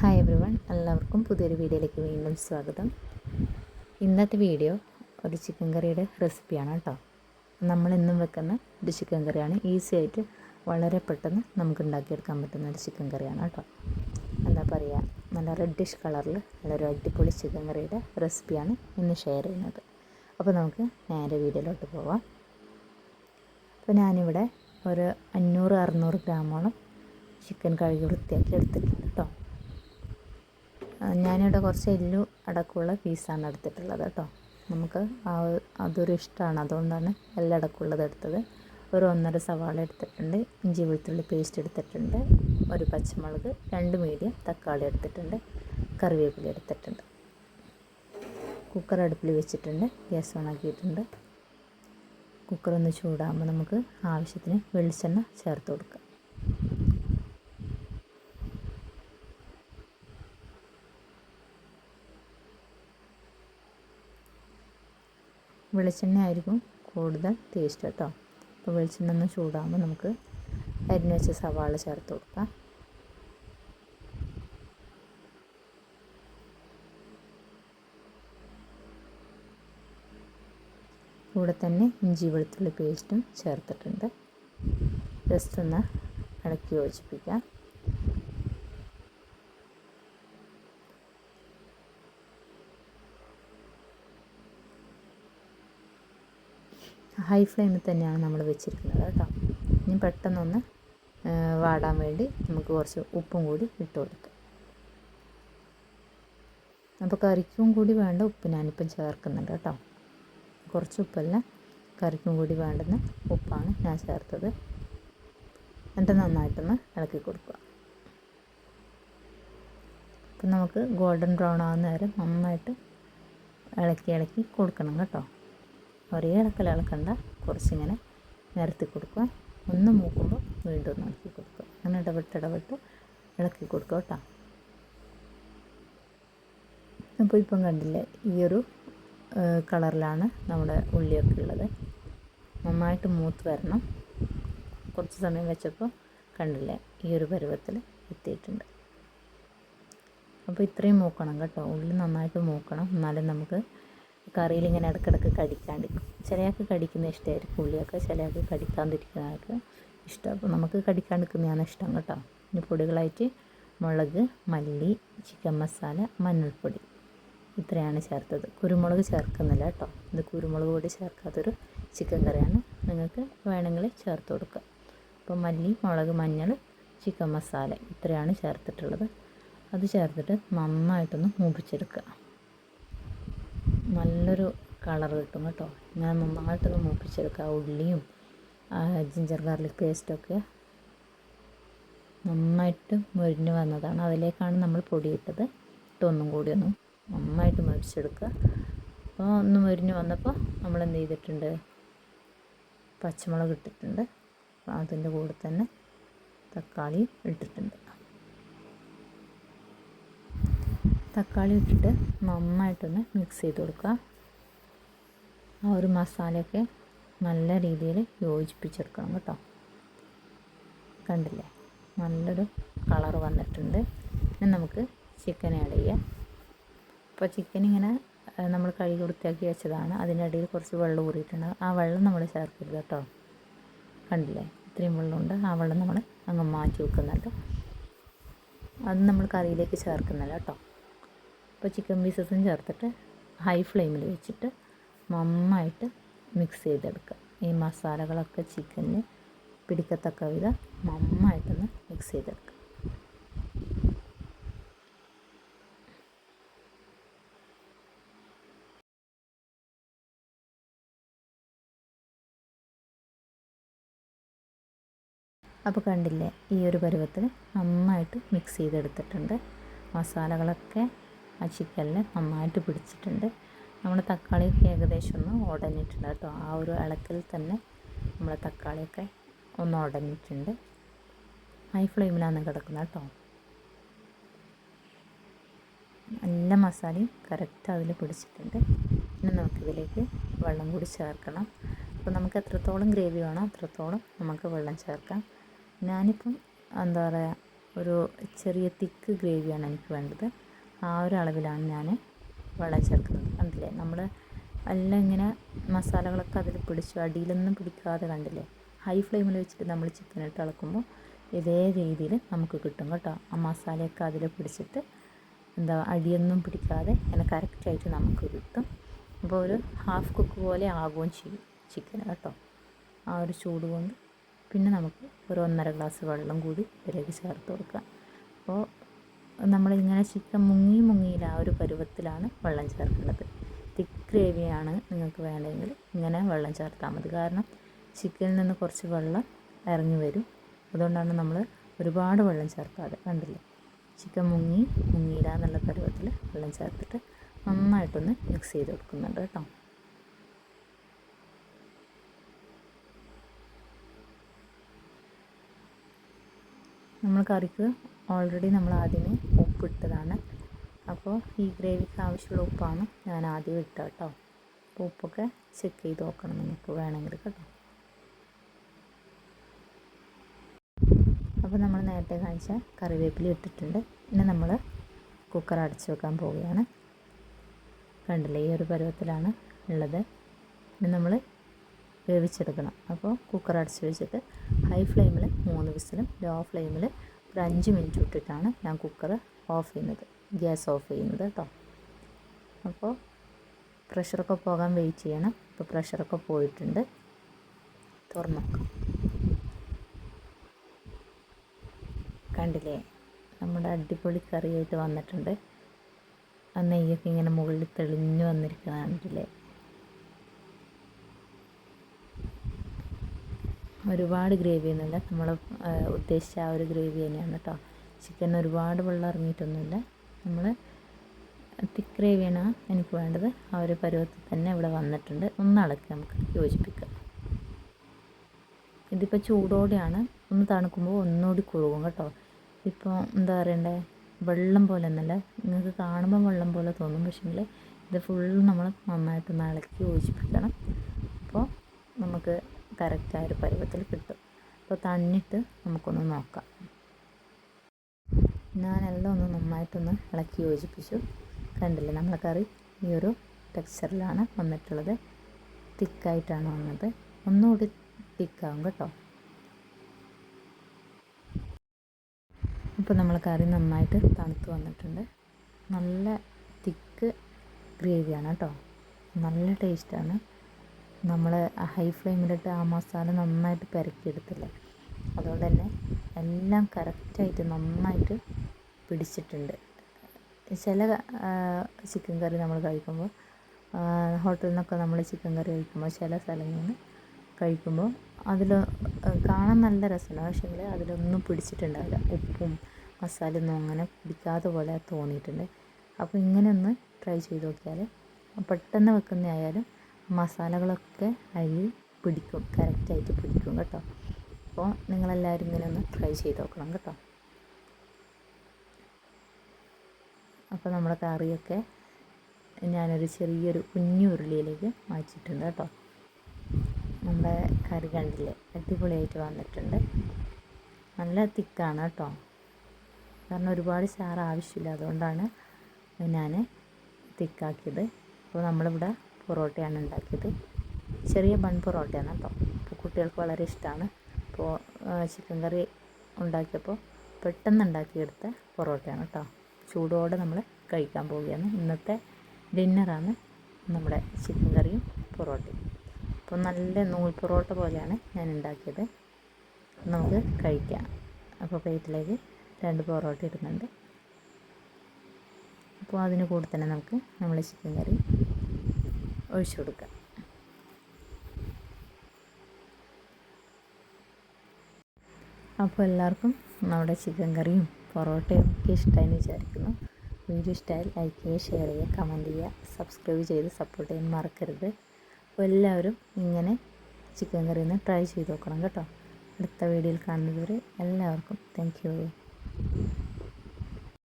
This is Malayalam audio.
ഹായ് എവ്രിവൺ, എല്ലാവർക്കും പുതിയൊരു വീഡിയോയിലേക്ക് വീണ്ടും സ്വാഗതം. ഇന്നത്തെ വീഡിയോ ഒരു ചിക്കൻ കറിയുടെ റെസിപ്പിയാണ് കേട്ടോ. നമ്മളിന്നും വെക്കുന്ന ഒരു ചിക്കൻ കറിയാണ്. ഈസി ആയിട്ട് വളരെ പെട്ടെന്ന് നമുക്ക് ഉണ്ടാക്കിയെടുക്കാൻ പറ്റുന്ന ഒരു ചിക്കൻ കറിയാണ് കേട്ടോ. എന്താ പറയുക, നല്ല റെഡിഷ് കളറിൽ നല്ലൊരു അടിപൊളി ചിക്കൻ കറിയുടെ റെസിപ്പിയാണ് ഇന്ന് ഷെയർ ചെയ്യുന്നത്. അപ്പോൾ നമുക്ക് നേരെ വീഡിയോയിലോട്ട് പോവാം. അപ്പോൾ ഞാനിവിടെ ഒരു 500-600 ഗ്രാമോളം ചിക്കൻ കഴുകി വൃത്തിയാക്കി എടുത്തിട്ടുണ്ട് കേട്ടോ. ഞാനിവിടെ കുറച്ച് എല്ലു അടക്കമുള്ള പീസാണ് എടുത്തിട്ടുള്ളത് കേട്ടോ. നമുക്ക് അതൊരു ഇഷ്ടമാണ്, അതുകൊണ്ടാണ് എല്ലാം അടക്കമുള്ളത് എടുത്തത്. ഒരു 1.5 സവാള എടുത്തിട്ടുണ്ട്, ഇഞ്ചി വെളുത്തുള്ളി പേസ്റ്റ് എടുത്തിട്ടുണ്ട്, ഒരു പച്ചമുളക്, 2 മീഡിയം തക്കാളി എടുത്തിട്ടുണ്ട്, കറിവേപ്പില എടുത്തിട്ടുണ്ട്. കുക്കർ അടുപ്പിൽ വെച്ചിട്ടുണ്ട്, ഗ്യാസ് ഓൺ ആക്കിയിട്ടുണ്ട്. കുക്കറൊന്ന് ചൂടാകുമ്പോൾ നമുക്ക് ആവശ്യത്തിന് വെളിച്ചെണ്ണ ചേർത്ത് കൊടുക്കാം. വെളിച്ചെണ്ണ ആയിരിക്കും കൂടുതൽ ടേസ്റ്റ് കേട്ടോ. അപ്പോൾ വെളിച്ചെണ്ണ ഒന്ന് ചൂടാകുമ്പോൾ നമുക്ക് അരിഞ്ഞ് വെച്ച സവാള ചേർത്ത് കൊടുക്കാം. കൂടെ തന്നെ ഇഞ്ചി വെളുത്തുള്ളി പേസ്റ്റും ചേർത്തിട്ടുണ്ട്. ജസ്റ്റ് ഒന്ന് ഇളക്കി യോജിപ്പിക്കാം. ഹൈ ഫ്ലെയിമിൽ തന്നെയാണ് നമ്മൾ വെച്ചിരിക്കുന്നത് കേട്ടോ. ഇനി പെട്ടെന്നൊന്ന് വാടാൻ വേണ്ടി നമുക്ക് കുറച്ച് ഉപ്പും കൂടി ഇട്ട് കൊടുക്കാം. അപ്പോൾ കറിക്കും കൂടി വേണ്ട ഉപ്പ് ഞാനിപ്പം ചേർക്കുന്നുണ്ട് കേട്ടോ. കുറച്ച് ഉപ്പല്ല, കറിക്കും കൂടി വേണ്ടുന്ന ഉപ്പാണ് ഞാൻ ചേർത്തത്. എന്നിട്ട് നന്നായിട്ടൊന്ന് ഇളക്കി കൊടുക്കുക. അപ്പം നമുക്ക് ഗോൾഡൻ ബ്രൗൺ ആകുന്ന നേരം നന്നായിട്ട് ഇളക്കി കൊടുക്കണം കേട്ടോ. ഒരേ ഇളക്കണ്ട, കുറച്ചിങ്ങനെ നിരത്തി കൊടുക്കുക. ഒന്ന് മൂക്കുമ്പോൾ വീണ്ടും ഒന്ന് ഇളക്കി കൊടുക്കുക. അങ്ങനെ ഇടവിട്ട് ഇളക്കി കൊടുക്കുക കേട്ടോ. അപ്പോൾ ഇപ്പം കണ്ടില്ലേ, ഈ ഒരു കളറിലാണ് നമ്മുടെ ഉള്ളിയൊക്കെ ഉള്ളത്. നന്നായിട്ട് മൂത്ത് വരണം. കുറച്ച് സമയം വെച്ചപ്പോൾ കണ്ടില്ലേ, ഈ ഒരു പരുവത്തിൽ എത്തിയിട്ടുണ്ട്. അപ്പോൾ ഇത്രയും മൂക്കണം കേട്ടോ. ഉള്ളി നന്നായിട്ട് മൂക്കണം, എന്നാലും നമുക്ക് കറിയിൽ ഇങ്ങനെ ഇടയ്ക്കിടയ്ക്ക് കടിക്കാണ്ടിരിക്കും. ചിലയാൾക്ക് കടിക്കുന്ന ഇഷ്ടമായിരിക്കും ഉള്ളിയൊക്കെ, ചിലയാൾക്ക് കടിക്കാണ്ടിരിക്കുന്നതൊക്കെ ഇഷ്ടം. അപ്പോൾ നമുക്ക് കടിക്കാണ്ടിരിക്കുന്നതാണ് ഇഷ്ടം കേട്ടോ. ഇനി പൊടികളായിട്ട് മുളക്, മല്ലി, ചിക്കൻ മസാല, മഞ്ഞൾപ്പൊടി, ഇത്രയാണ് ചേർത്തത്. കുരുമുളക് ചേർക്കുന്നില്ല കേട്ടോ. ഇത് കുരുമുളക് പൊടി ചേർക്കാത്തൊരു ചിക്കൻ കറിയാണ്. നിങ്ങൾക്ക് വേണമെങ്കിൽ ചേർത്ത് കൊടുക്കുക. അപ്പോൾ മല്ലി, മുളക്, മഞ്ഞൾ, ചിക്കൻ മസാല ഇത്രയാണ് ചേർത്തിട്ടുള്ളത്. അത് ചേർത്തിട്ട് നന്നായിട്ടൊന്ന് മൂപ്പിച്ചെടുക്കുക. നല്ലൊരു കളർ കിട്ടും കേട്ടോ. ഞാൻ നന്നായിട്ടൊന്ന് മൂപ്പിച്ചെടുക്കുക. ഉള്ളിയും ജിഞ്ചർ ഗാർലിക് പേസ്റ്റൊക്കെ നന്നായിട്ട് മൊരിഞ്ഞ് വന്നതാണ്. അതിലേക്കാണ് നമ്മൾ പൊടിയിട്ടത്. ഒന്നും കൂടി ഒന്ന് നന്നായിട്ട് മൊരിച്ചെടുക്കുക. അപ്പോൾ ഒന്ന് മൊരിഞ്ഞ് വന്നപ്പോൾ നമ്മൾ എന്ത് ചെയ്തിട്ടുണ്ട്, പച്ചമുളക് ഇട്ടിട്ടുണ്ട്. അതിൻ്റെ കൂടെ തന്നെ തക്കാളി ഇട്ടിട്ടുണ്ട്. തക്കാളി ഇട്ടിട്ട് നന്നായിട്ടൊന്ന് മിക്സ് ചെയ്ത് കൊടുക്കുക. ആ ഒരു മസാലയൊക്കെ നല്ല രീതിയിൽ യോജിപ്പിച്ചെടുക്കണം കേട്ടോ. കണ്ടില്ലേ, നല്ലൊരു കളർ വന്നിട്ടുണ്ട്. ഇനി നമുക്ക് ചിക്കൻ ആഡ് ചെയ്യാം. അപ്പോൾ ചിക്കൻ ഇങ്ങനെ നമ്മൾ കഴുകി വൃത്തിയാക്കി വെച്ചതാണ്. അതിനിടയിൽ കുറച്ച് വെള്ളം ഊറിയിട്ടുണ്ട്. ആ വെള്ളം നമ്മൾ ചേർക്കരുത് കേട്ടോ. കണ്ടില്ലേ, ഇത്രയും വെള്ളമുണ്ട്. ആ വെള്ളം നമ്മൾ അങ്ങ് മാറ്റി വെക്കുന്നുണ്ട്. അത് നമ്മൾ കറിയിലേക്ക് ചേർക്കുന്നില്ല കേട്ടോ. അപ്പോൾ ചിക്കൻ പീസസും ചേർത്തിട്ട് ഹൈ ഫ്ലെയിമിൽ വെച്ചിട്ട് നന്നായിട്ട് മിക്സ് ചെയ്തെടുക്കുക. ഈ മസാലകളൊക്കെ ചിക്കനിൽ പിടിക്കത്തക്ക വിധം നന്നായിട്ടൊന്ന് മിക്സ് ചെയ്തെടുക്കുക. അപ്പോൾ കണ്ടില്ലേ, ഈ ഒരു പരുവത്തിൽ നന്നായിട്ട് മിക്സ് ചെയ്തെടുത്തിട്ടുണ്ട്. മസാലകളൊക്കെ ആ ചിക്കനിൽ നന്നായിട്ട് പിടിച്ചിട്ടുണ്ട്. നമ്മുടെ തക്കാളിയൊക്കെ ഏകദേശം ഒന്ന് ഉടഞ്ഞിട്ടുണ്ട് കേട്ടോ. ആ ഒരു ഇളക്കിൽ തന്നെ നമ്മുടെ തക്കാളിയൊക്കെ ഒന്ന് ഉടഞ്ഞിട്ടുണ്ട്. ഹൈ ഫ്ലെയിമിലാണ് കിടക്കുന്നത് കേട്ടോ. എല്ലാ മസാലയും കറക്റ്റ് അതിൽ പിടിച്ചിട്ടുണ്ട്. ഇനി നമുക്കിതിലേക്ക് വെള്ളം കൂടി ചേർക്കണം. അപ്പോൾ നമുക്ക് എത്രത്തോളം ഗ്രേവി വേണോ അത്രത്തോളം നമുക്ക് വെള്ളം ചേർക്കാം. ഞാനിപ്പം എന്താ പറയുക, ഒരു ചെറിയ തിക്ക് ഗ്രേവിയാണ് എനിക്ക് വേണ്ടത്. ആ ഒരു അളവിലാണ് ഞാൻ വെള്ളം ചേർക്കുന്നത്. കണ്ടില്ലേ, നമ്മൾ എല്ലാം ഇങ്ങനെ മസാലകളൊക്കെ അതിൽ പിടിച്ചു, അടിയിലൊന്നും പിടിക്കാതെ കണ്ടില്ലേ. ഹൈ ഫ്ലെയിമിൽ വെച്ചിട്ട് നമ്മൾ ചിക്കൻ ഇട്ട് ഇളക്കുമ്പോൾ ഇതേ രീതിയിൽ നമുക്ക് കിട്ടും കേട്ടോ. ആ മസാലയൊക്കെ അതിൽ പിടിച്ചിട്ട് അടിയൊന്നും പിടിക്കാതെ അങ്ങനെ കറക്റ്റായിട്ട് നമുക്ക് കിട്ടും. അപ്പോൾ ഒരു ഹാഫ് കുക്ക് പോലെ ആവുകയും ചെയ്യും ചിക്കൻ കേട്ടോ, ആ ഒരു ചൂട് കൊണ്ട്. പിന്നെ നമുക്ക് ഒരു 1.5 ഗ്ലാസ് വെള്ളം കൂടി ഇതിലേക്ക് ചേർത്ത് കൊടുക്കാം. അപ്പോൾ നമ്മളിങ്ങനെ ചിക്കൻ മുങ്ങിയില്ല ആ ഒരു പരുവത്തിലാണ് വെള്ളം ചേർക്കേണ്ടത്. തിക്ക് ഗ്രേവിയാണ് നിങ്ങൾക്ക് വേണ്ടതെങ്കിൽ ഇങ്ങനെ വെള്ളം ചേർത്താൽ മതി. കാരണം ചിക്കനിൽ നിന്ന് കുറച്ച് വെള്ളം ഇറങ്ങി വരും. അതുകൊണ്ടാണ് നമ്മൾ ഒരുപാട് വെള്ളം ചേർക്കാതെ. കണ്ടില്ലേ, ചിക്കൻ മുങ്ങിയില്ല എന്നുള്ള പരുവത്തിൽ വെള്ളം ചേർത്തിട്ട് നന്നായിട്ടൊന്ന് മിക്സ് ചെയ്ത് കൊടുക്കുന്നുണ്ട് കേട്ടോ. നമ്മൾ കറിക്ക് ഓൾറെഡി നമ്മൾ ആദ്യമേ ഉപ്പിട്ടതാണ്. അപ്പോൾ ഈ ഗ്രേവിക്ക് ആവശ്യമുള്ള ഉപ്പാണ് ഞാൻ ആദ്യം ഇട്ട കേട്ടോ. അപ്പോൾ ഉപ്പൊക്കെ ചെക്ക് ചെയ്ത് നോക്കണം നിങ്ങൾക്ക് വേണമെങ്കിൽ കേട്ടോ. അപ്പോൾ നമ്മൾ നേരത്തെ കാണിച്ച കറിവേപ്പില ഇട്ടിട്ടുണ്ട്. ഇനി നമ്മൾ കുക്കർ അടച്ചു വെക്കാൻ പോവുകയാണ്. കണ്ടില്ലേ, ഈ ഒരു പരുവത്തിലാണ് ഉള്ളത്. ഇനി നമ്മൾ വേവിച്ചെടുക്കണം. അപ്പോൾ കുക്കർ അടച്ച് വെച്ചിട്ട് ഹൈ ഫ്ലെയിമിൽ 3 വിസിലും ലോ ഫ്ലെയിമിൽ ഒരു 5 മിനിറ്റ് ഇട്ടിട്ടാണ് ഞാൻ കുക്കർ ഓഫ് ചെയ്യുന്നത്, ഗ്യാസ് ഓഫ് ചെയ്യുന്നത് കേട്ടോ. അപ്പോൾ പ്രഷറൊക്കെ പോകാൻ വെയിറ്റ് ചെയ്യണം. ഇപ്പോൾ പ്രഷറൊക്കെ പോയിട്ടുണ്ട്. തുറന്ന് നോക്കാം. കണ്ടില്ലേ, നമ്മുടെ അടിപൊളി കറിയായിട്ട് വന്നിട്ടുണ്ട്. ആ നെയ്യൊക്കെ ഇങ്ങനെ മുകളിൽ തെളിഞ്ഞ് വന്നിരിക്കുന്നത് കണ്ടില്ലേ. ഒരുപാട് ഗ്രേവി ഒന്നുമില്ല, നമ്മൾ ഉദ്ദേശിച്ച ആ ഒരു ഗ്രേവി തന്നെയാണ് കേട്ടോ. ചിക്കൻ ഒരുപാട് വെള്ളം ഇറങ്ങിയിട്ടൊന്നുമില്ല. നമ്മൾ തിക്ക് ഗ്രേവിയാണ് എനിക്ക് വേണ്ടത്. ആ ഒരു പരുവത്തിൽ തന്നെ ഇവിടെ വന്നിട്ടുണ്ട്. ഒന്ന് ഇളക്കി നമുക്ക് യോജിപ്പിക്കാം. ഇതിപ്പോൾ ചൂടോടെയാണ്, ഒന്ന് തണുക്കുമ്പോൾ ഒന്നുകൂടി കുറുകും കേട്ടോ. ഇപ്പോൾ എന്താ പറയണ്ടേ, വെള്ളം പോലെ ഒന്നല്ല, നിങ്ങൾക്ക് കാണുമ്പോൾ വെള്ളം പോലെ തോന്നും. പക്ഷേങ്കിൽ ഇത് ഫുള്ള് നമ്മൾ നന്നായിട്ടൊന്ന് ഇളക്കി യോജിപ്പിക്കണം. അപ്പോൾ നമുക്ക് കറക്റ്റായ ഒരു പരുവത്തിൽ കിട്ടും. അപ്പോൾ തണിട്ട് നമുക്കൊന്ന് നോക്കാം. ഞാനെല്ലാം ഒന്ന് നന്നായിട്ടൊന്ന് ഇളക്കി യോജിപ്പിച്ചു. കണ്ടില്ലേ, നമ്മളെ കറി ഈ ഒരു ടെക്സ്ചറിലാണ് വന്നിട്ടുള്ളത്. തിക്കായിട്ടാണ് വന്നത്. ഒന്നുകൂടി തിക്കാവും കേട്ടോ. ഇപ്പോൾ നമ്മൾ കറി നന്നായിട്ട് തണുത്ത് വന്നിട്ടുണ്ട്. നല്ല തിക്ക് ഗ്രേവിയാണ് കേട്ടോ, നല്ല ടേസ്റ്റാണ്. നമ്മൾ ഹൈ ഫ്ലെയിമിലിട്ട് ആ മസാല നന്നായിട്ട് പെരക്കിയെടുത്തില്ലേ, അതുകൊണ്ട് തന്നെ എല്ലാം കറക്റ്റായിട്ട് നന്നായിട്ട് പിടിച്ചിട്ടുണ്ട്. ചില ചിക്കൻ കറി നമ്മൾ കഴിക്കുമ്പോൾ, ഹോട്ടലിൽ നിന്നൊക്കെ നമ്മൾ ചിക്കൻ കറി കഴിക്കുമ്പോൾ ചില സ്ഥലങ്ങളിൽ നിന്ന് കഴിക്കുമ്പോൾ അതിൽ കാണാൻ നല്ല രസമാണ്. പക്ഷേങ്കിൽ അതിലൊന്നും പിടിച്ചിട്ടുണ്ടാവില്ല. ഉപ്പും മസാലയൊന്നും അങ്ങനെ പിടിക്കാത്ത പോലെ തോന്നിയിട്ടുണ്ട്. അപ്പോൾ ഇങ്ങനെ ഒന്ന് ട്രൈ ചെയ്ത് നോക്കിയാൽ പെട്ടെന്ന് വെക്കുന്നതായാലും മസാലകളൊക്കെ അതിൽ പിടിക്കും, കറക്റ്റായിട്ട് പിടിക്കും കേട്ടോ. അപ്പോൾ നിങ്ങളെല്ലാവരും ഇങ്ങനെ ഒന്ന് ട്രൈ ചെയ്ത് നോക്കണം കേട്ടോ. അപ്പോൾ നമ്മുടെ കറിയൊക്കെ ഞാനൊരു ചെറിയൊരു കുഞ്ഞു ഉരുളിയിലേക്ക് മാറ്റിയിട്ടുണ്ട് കേട്ടോ. നമ്മുടെ കറി കണ്ടില്ലേ, അടിപൊളിയായിട്ട് വന്നിട്ടുണ്ട്. നല്ല തിക്കാണ് കേട്ടോ, കാരണം ഒരുപാട് ചാറ് ആവശ്യമില്ല, അതുകൊണ്ടാണ് ഞാൻ തിക്കാക്കിയത്. അപ്പോൾ നമ്മളിവിടെ പൊറോട്ടയാണ് ഉണ്ടാക്കിയത്. ചെറിയ ബൺ പൊറോട്ടയാണ് കേട്ടോ. അപ്പോൾ കുട്ടികൾക്ക് വളരെ ഇഷ്ടമാണ്. അപ്പോൾ ചിക്കൻ കറി ഉണ്ടാക്കിയപ്പോൾ പെട്ടെന്ന് ഉണ്ടാക്കിയെടുത്ത പൊറോട്ടയാണ് കേട്ടോ. ചൂടോടെ നമ്മൾ കഴിക്കാൻ പോവുകയാണ്. ഇന്നത്തെ ഡിന്നറാണ് നമ്മുടെ ചിക്കൻ കറിയും പൊറോട്ടയും. അപ്പോൾ നല്ല നൂൽ പൊറോട്ട പോലെയാണ് ഞാൻ ഉണ്ടാക്കിയത്. നമുക്ക് കഴിക്കാം. അപ്പോൾ പ്ലേറ്റിലേക്ക് 2 പൊറോട്ട ഇടുന്നുണ്ട്. അപ്പോൾ അതിന് കൂടെ തന്നെ നമുക്ക് നമ്മൾ ചിക്കൻ കറി ഒഴിച്ചു കൊടുക്കാം. അപ്പോൾ എല്ലാവർക്കും നമ്മുടെ ചിക്കൻ കറിയും പൊറോട്ടയും ഒക്കെ ഇഷ്ടമായെന്ന് വിചാരിക്കുന്നു. വീഡിയോ ഇഷ്ടമായാൽ ലൈക്ക് ചെയ്യുക, ഷെയർ ചെയ്യുക, കമൻറ്റ് ചെയ്യുക, സബ്സ്ക്രൈബ് ചെയ്ത് സപ്പോർട്ട് ചെയ്യാൻ മറക്കരുത്. അപ്പോൾ എല്ലാവരും ഇങ്ങനെ ചിക്കൻ കറി ഒന്ന് ട്രൈ ചെയ്ത് നോക്കണം കേട്ടോ. അടുത്ത വീഡിയോയിൽ കാണുന്നതുവരെ എല്ലാവർക്കും താങ്ക് യു.